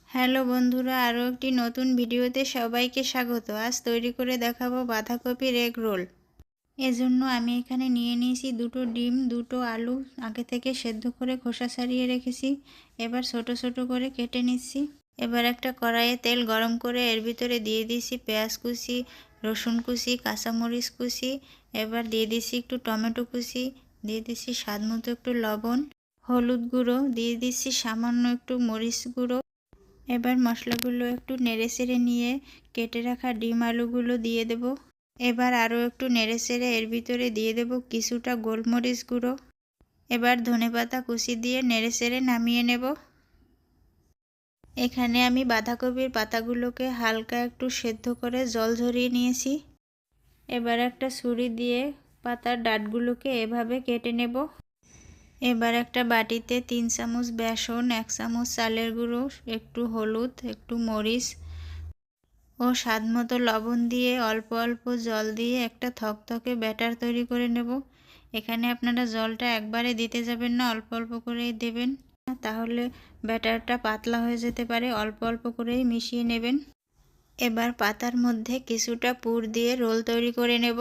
Hello বন্ধুরা, আরও একটি নতুন ভিডিওতে সবাইকে স্বাগত। আজ তৈরি করে দেখাবো বাঁধাকপির এগ রোল। এজন্য আমি এখানে নিয়ে নিয়েছি দুটো ডিম, দুটো আলু আগে থেকে সেদ্ধ করে খোসা ছাড়িয়ে রেখেছি। এবার ছোট ছোট করে কেটে নিচ্ছি। এবার একটা কড়াইয়ে তেল গরম করে এর ভিতরে দিয়ে দিয়েছি পেঁয়াজ কুচি, রসুন কুচি, কাঁচামরিচ কুচি। এবার দিয়ে দিচ্ছি একটু টমেটো কুচি, দিয়ে দিচ্ছি স্বাদ মতো একটু লবণ, হলুদ গুঁড়ো, দিয়ে দিচ্ছি সামান্য একটু মরিচ গুঁড়ো। এবার মশলাগুলো একটু নেড়েচেড়ে নিয়ে কেটে রাখা ডিম আলুগুলো দিয়ে দেব। এবার আরও একটু নেড়েচেড়ে এর ভিতরে দিয়ে দেব কিছুটা গোলমরিচ গুঁড়ো। এবার ধনেপাতা কুচি দিয়ে নেড়েচেড়ে নামিয়ে নেব। এখানে আমি বাঁধাকপির পাতাগুলোকে হালকা একটু সেদ্ধ করে জল ঝরিয়ে নিয়েছি। এবার একটা ছুরি দিয়ে পাতার ডাঁটগুলোকে এভাবে কেটে নেব। এবার একটা বাটিতে 3 চামচ বেসন, 1 চামচ চালের গুঁড়ো, একটু হলুদ, একটু মরিচ ও স্বাদমতো লবণ দিয়ে অল্প অল্প জল দিয়ে একটা থকথকে ব্যাটার তৈরি করে নেব। এখানে আপনারা জলটা একবারে দিতে যাবেন না, অল্প অল্প করেই দেবেন, তাহলে ব্যাটারটা পাতলা হয়ে যেতে পারে। অল্প অল্প করেই মিশিয়ে নেবেন। এবার পাতার মধ্যে কিছুটা পুর দিয়ে রোল তৈরি করে নেব।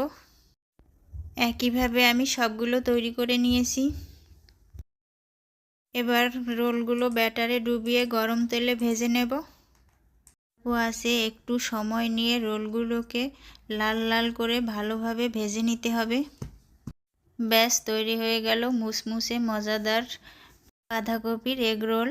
একইভাবে আমি সবগুলো তৈরি করে নিয়েছি। এবার রোলগুলো ব্যাটারে ডুবিয়ে গরম তেলে ভেজে নেব। আছে একটু সময় নিয়ে রোলগুলোকে লাল লাল করে ভালোভাবে ভেজে নিতে হবে। ব্যাস তৈরি হয়ে গেল মুসমুসে মজাদার বাঁধাকপির এগ রোল।